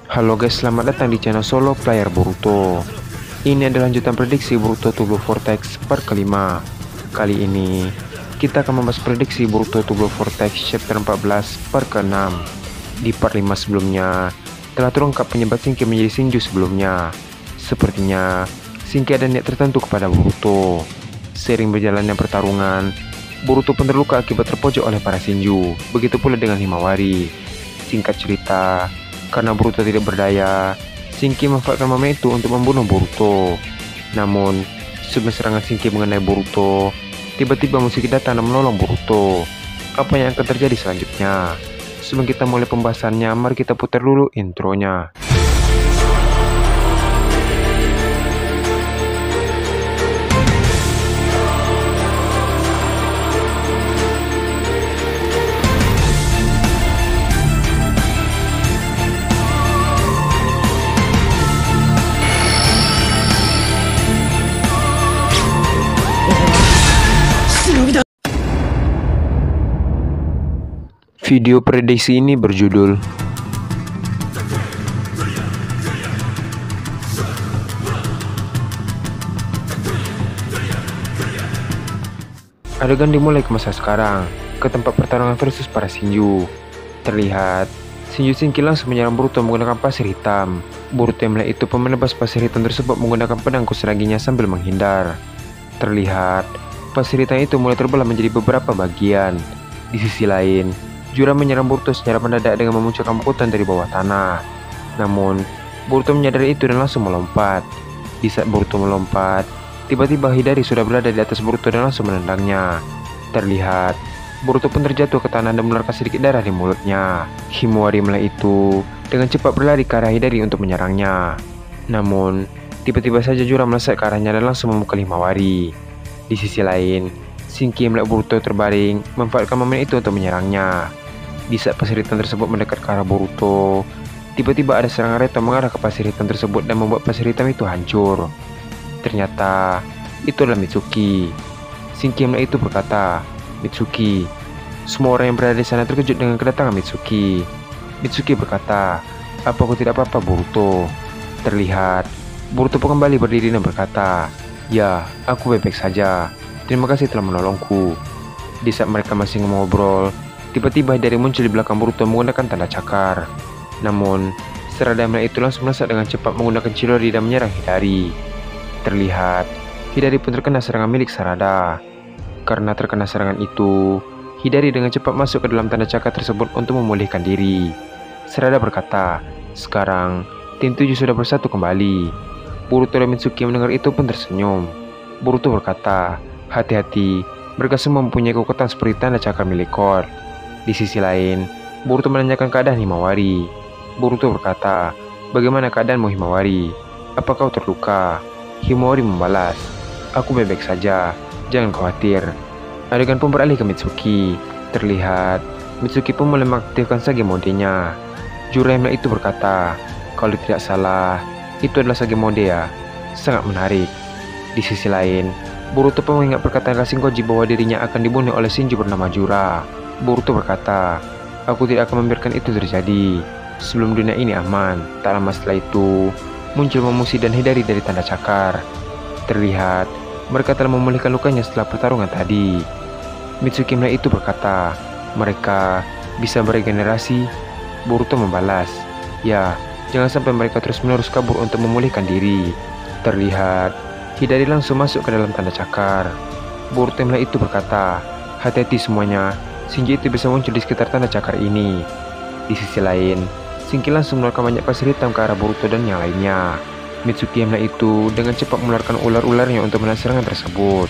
Halo guys, selamat datang di channel Solo Player Boruto. Ini adalah lanjutan prediksi Boruto to Blue Vortex part kelima. Kali ini kita akan membahas prediksi Boruto to Blue Vortex chapter 14 part ke-6. Di part 5 sebelumnya telah terungkap penyebab Shinki menjadi Shinju sebelumnya. Sepertinya Shinki ada niat tertentu kepada Boruto. Seiring berjalannya pertarungan, Boruto pun terluka akibat terpojok oleh para Shinju. Begitu pula dengan Himawari. Singkat cerita, karena Boruto tidak berdaya, Shinki memanfaatkan momen itu untuk membunuh Boruto. Namun, sebelum serangan Shinki mengenai Boruto, tiba-tiba Mitsuki datang dan menolong Boruto. Apa yang akan terjadi selanjutnya? Sebelum kita mulai pembahasannya, mari kita putar dulu intronya. Video prediksi ini berjudul adegan dimulai ke masa sekarang, ke tempat pertarungan versus para Shinju. Terlihat Shinju Shinki langsung menyerang Boruto menggunakan pasir hitam. Boruto yang melihat itu pun menebas pasir hitam tersebut menggunakan pedang kusuraginya sambil menghindar. Terlihat pasir hitam itu mulai terbelah menjadi beberapa bagian. Di sisi lain, Jura menyerang Boruto secara mendadak dengan memunculkan pukulan dari bawah tanah. Namun, Boruto menyadari itu dan langsung melompat. Di saat Boruto melompat, tiba-tiba Hidari sudah berada di atas Boruto dan langsung menendangnya. Terlihat, Boruto pun terjatuh ke tanah dan mengeluarkan sedikit darah di mulutnya. Himawari melihat itu dengan cepat berlari ke arah Hidari untuk menyerangnya. Namun, tiba-tiba saja Jura melesat ke arahnya dan langsung memukul Himawari. Di sisi lain, Shinki melihat Boruto terbaring, memanfaatkan momen itu untuk menyerangnya. Di saat pasir hitam tersebut mendekat ke arah Boruto, tiba-tiba ada serangan Reto mengarah ke pasir hitam tersebut dan membuat pasir hitam itu hancur. Ternyata, itu adalah Mitsuki. Shinki melihat itu berkata, "Mitsuki." Semua orang yang berada di sana terkejut dengan kedatangan Mitsuki. Mitsuki berkata, "Apa aku tidak apa-apa, Boruto?" Terlihat, Boruto pun kembali berdiri dan berkata, "Ya, aku baik-baik saja. Terima kasih telah menolongku." Di saat mereka masih ngobrol, tiba-tiba Hidari muncul di belakang Boruto menggunakan tanda cakar. Namun, Sarada melihat itu langsung melesat dengan cepat menggunakan Chidori dan menyerang Hidari. Terlihat, Hidari pun terkena serangan milik Sarada. Karena terkena serangan itu, Hidari dengan cepat masuk ke dalam tanda cakar tersebut untuk memulihkan diri. Sarada berkata, "Sekarang, tim 7 sudah bersatu kembali." Boruto dan Mitsuki mendengar itu pun tersenyum. Boruto berkata, "Hati-hati, mereka semua mempunyai kekuatan seperti tanda cakar milik Kord." Di sisi lain, Boruto menanyakan keadaan Himawari. Boruto berkata, "Bagaimana keadaanmu, Himawari? Apa kau terluka?" Himawari membalas, "Aku baik-baik saja, jangan khawatir." Adegan pun beralih ke Mitsuki. Terlihat, Mitsuki pun mulai mengaktifkan Sage modenya. Jura yang itu berkata, "Kalau tidak salah, itu adalah Sage mode ya. Sangat menarik." Di sisi lain, Boruto pun mengingat perkataan Kashinkoji bahwa dirinya akan dibunuh oleh Shinju bernama Jura. Boruto berkata, "Aku tidak akan membiarkan itu terjadi. Sebelum dunia ini aman." Tak lama setelah itu, muncul Momoshi dan Hidari dari tanda cakar. Terlihat, mereka telah memulihkan lukanya setelah pertarungan tadi. Mitsuki melihat itu berkata, "Mereka bisa beregenerasi?" Boruto membalas, "Ya, jangan sampai mereka terus-menerus kabur untuk memulihkan diri." Terlihat, Hidari langsung masuk ke dalam tanda cakar. Boruto melihat itu berkata, "Hati-hati semuanya, Shinji itu bisa muncul di sekitar tanda cakar ini." Di sisi lain, Shinki langsung mengeluarkan banyak pasir hitam ke arah Boruto dan yang lainnya. Mitsuki yang melihat itu dengan cepat mengeluarkan ular-ularnya untuk menahan serangan tersebut.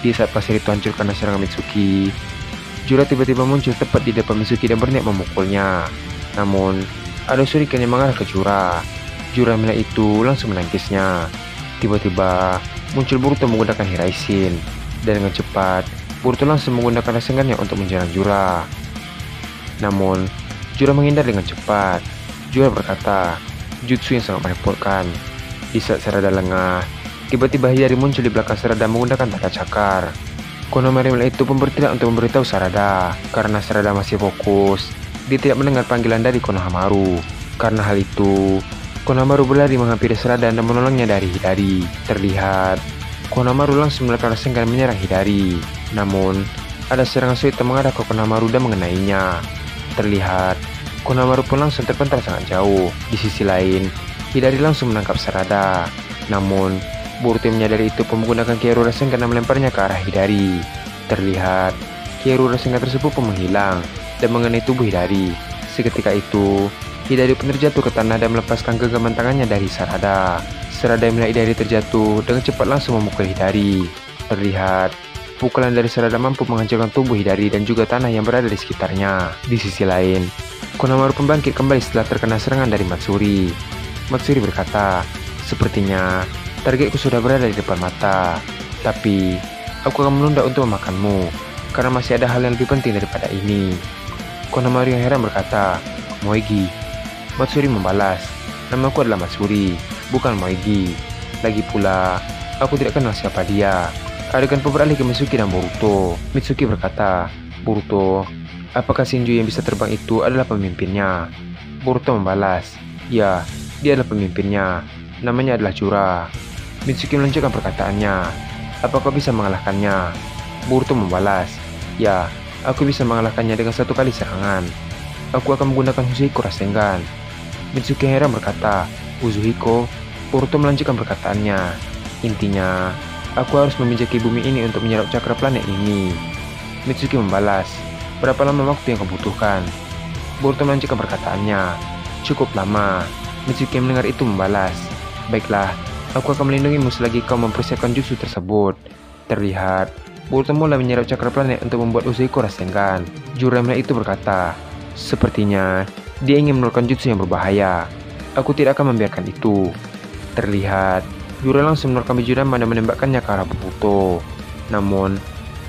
Di saat pasir itu hancur karena serangan Mitsuki, Jura tiba-tiba muncul tepat di depan Mitsuki dan berniat memukulnya. Namun, ada shuriken yang mengarah ke Jura. Jura yang melihat itu langsung menangkisnya. Tiba-tiba, muncul Boruto menggunakan Hiraishin. Dan dengan cepat, Boruto langsung menggunakan rasengannya untuk menyerang Jura. Namun, Jura menghindar dengan cepat. Jura berkata, "Jutsu yang sangat merepotkan." Di saat Sarada lengah, tiba-tiba Hidari muncul di belakang Sarada menggunakan tanda cakar. Konohamaru itu pun bertindak untuk memberitahu Sarada. Karena Sarada masih fokus, dia tidak mendengar panggilan dari Konohamaru. Karena hal itu, Konohamaru berlari menghampiri Sarada dan menolongnya dari Hidari. Terlihat, Konohamaru langsung melakukan Rasengan menyerang Hidari. Namun, ada serangan sulit yang mengarah ke Konohamaru dan mengenainya. Terlihat, Konohamaru pun langsung terpental sangat jauh. Di sisi lain, Hidari langsung menangkap Sarada. Namun, Boruto menyadari itu pun menggunakan Kyoru Rasengan dan melemparnya ke arah Hidari. Terlihat, Kyoru Rasengan tersebut pun menghilang dan mengenai tubuh Hidari. Seketika itu, Hidari pun terjatuh ke tanah dan melepaskan genggaman tangannya dari Sarada. Sarada melihat Hidari terjatuh dengan cepat langsung memukul Hidari. Terlihat, pukulan dari Sarada mampu menghancurkan tubuh Hidari dan juga tanah yang berada di sekitarnya. Di sisi lain, Konohamaru pun bangkit kembali setelah terkena serangan dari Matsuri. Matsuri berkata, "Sepertinya targetku sudah berada di depan mata, tapi aku akan menunda untuk memakanmu, karena masih ada hal yang lebih penting daripada ini." Konohamaru yang heran berkata, "Moegi." Matsuri membalas, "Namaku adalah Matsuri, bukan Moegi. Lagi pula, aku tidak kenal siapa dia." Adegan pun beralih ke Mitsuki dan Boruto. Mitsuki berkata, "Boruto, apakah Shinju yang bisa terbang itu adalah pemimpinnya?" Boruto membalas, "Ya, dia adalah pemimpinnya. Namanya adalah Jura." Mitsuki melanjutkan perkataannya, "Apakah bisa mengalahkannya?" Boruto membalas, "Ya, aku bisa mengalahkannya dengan satu kali serangan. Aku akan menggunakan Uzuhiko Rasengan." Mitsuki heran berkata, "Uzuhiko?" Boruto melanjutkan perkataannya, "Intinya, aku harus memijaki bumi ini untuk menyerap cakra planet ini." Mitsuki membalas, "Berapa lama waktu yang kau butuhkan?" Boruto melanjutkan perkataannya, "Cukup lama." Mitsuki yang mendengar itu membalas, "Baiklah, aku akan melindungimu selagi kau mempersiapkan jutsu tersebut." Terlihat, Boruto mulai menyerap cakra planet untuk membuat Uzuhiko Rasengan. Jura melihat itu berkata, "Sepertinya dia ingin melakukan jutsu yang berbahaya. Aku tidak akan membiarkan itu." Terlihat, Jura langsung mengeluarkan biju dama dan menembakkannya ke arah Boruto. Namun,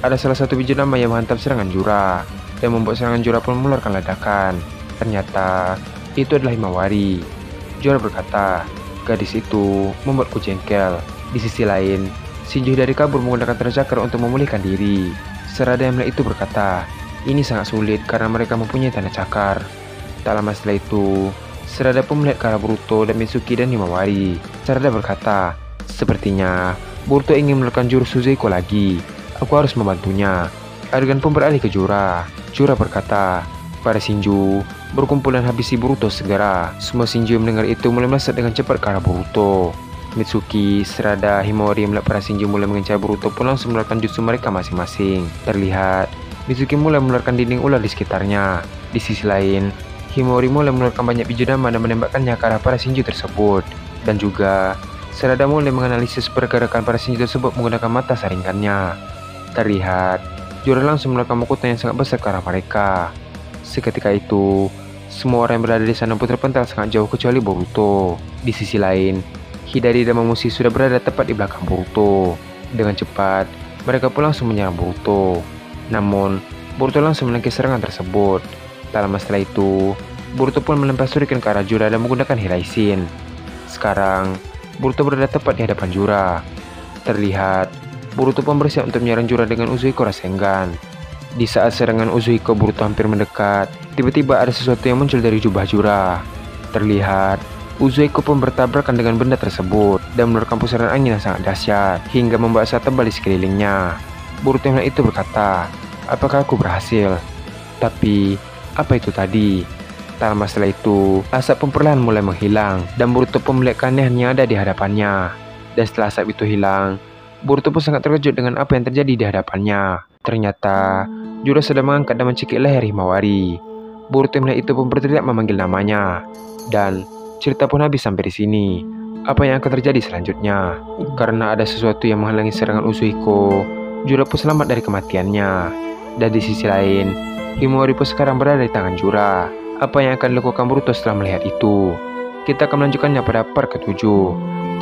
ada salah satu biju dama yang menghantam serangan Jura dan membuat serangan Jura pun mengeluarkan ledakan. Ternyata, itu adalah Himawari. Jura berkata, "Gadis itu membuatku jengkel." Di sisi lain, Shinju dari kabur menggunakan Tenaga untuk memulihkan diri. Sarada yang melihat itu berkata, "Ini sangat sulit karena mereka mempunyai Tanda Cakar." Tak lama setelah itu, Sarada pun melihat ke arah Boruto dan Mitsuki dan Himawari. Sarada berkata, "Sepertinya Boruto ingin melakukan jurus Uzuhiko lagi. Aku harus membantunya." Adegan pun beralih ke Jura. Jura berkata, "Para Shinju, berkumpul dan habisi Boruto segera." Semua Shinju yang mendengar itu mulai melesat dengan cepat ke arah Boruto. Mitsuki, Sarada, Himawari yang melihat para Shinju mulai mengincar Boruto pun langsung mengeluarkan jutsu mereka masing-masing. Terlihat, Mitsuki mulai mengeluarkan dinding ular di sekitarnya. Di sisi lain, Himawari mulai mengeluarkan banyak biju dama dan menembakkannya ke arah para Shinju tersebut. Dan juga, Sarada mulai menganalisis pergerakan para Shinju tersebut menggunakan mata saringannya. Terlihat, Jura langsung melakukan mukutan yang sangat besar ke arah mereka. Seketika itu, semua orang yang berada di sana pun terpental sangat jauh kecuali Boruto. Di sisi lain, Hidari dan Momoshi sudah berada tepat di belakang Boruto. Dengan cepat, mereka pun langsung menyerang Boruto. Namun, Boruto langsung menangkis serangan tersebut. Tak lama setelah itu, Boruto pun melempar shuriken ke arah Jura dan menggunakan Hiraishin. Sekarang, Boruto berada tepat di hadapan Jura. Terlihat, Boruto pun bersiap untuk menyerang Jura dengan Uzuhiko Rasengan. Di saat serangan Uzuhiko Boruto hampir mendekat, tiba-tiba ada sesuatu yang muncul dari jubah Jura. Terlihat, Uzuhiko pun bertabrakan dengan benda tersebut dan mengeluarkan pusaran angin yang sangat dahsyat hingga membawa asap tebal di sekelilingnya. Boruto yang melihat itu berkata, "Apakah aku berhasil?" Tapi, apa itu tadi? Tak lama setelah itu, asap pun perlahan mulai menghilang dan Boruto pun melihat keanehan yang ada di hadapannya. Dan setelah asap itu hilang, Boruto pun sangat terkejut dengan apa yang terjadi di hadapannya. Ternyata, Jura sedang mengangkat dan mencekik leher Himawari. Boruto yang melihat itu pun berteriak memanggil namanya. Dan cerita pun habis sampai di sini. Apa yang akan terjadi selanjutnya? Karena ada sesuatu yang menghalangi serangan Uzuhiko, Jura pun selamat dari kematiannya. Dan di sisi lain, Himawari pun sekarang berada di tangan Jura. Apa yang akan dilakukan Boruto setelah melihat itu? Kita akan melanjutkannya pada part ke-7.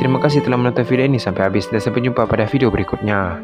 Terima kasih telah menonton video ini sampai habis dan sampai jumpa pada video berikutnya.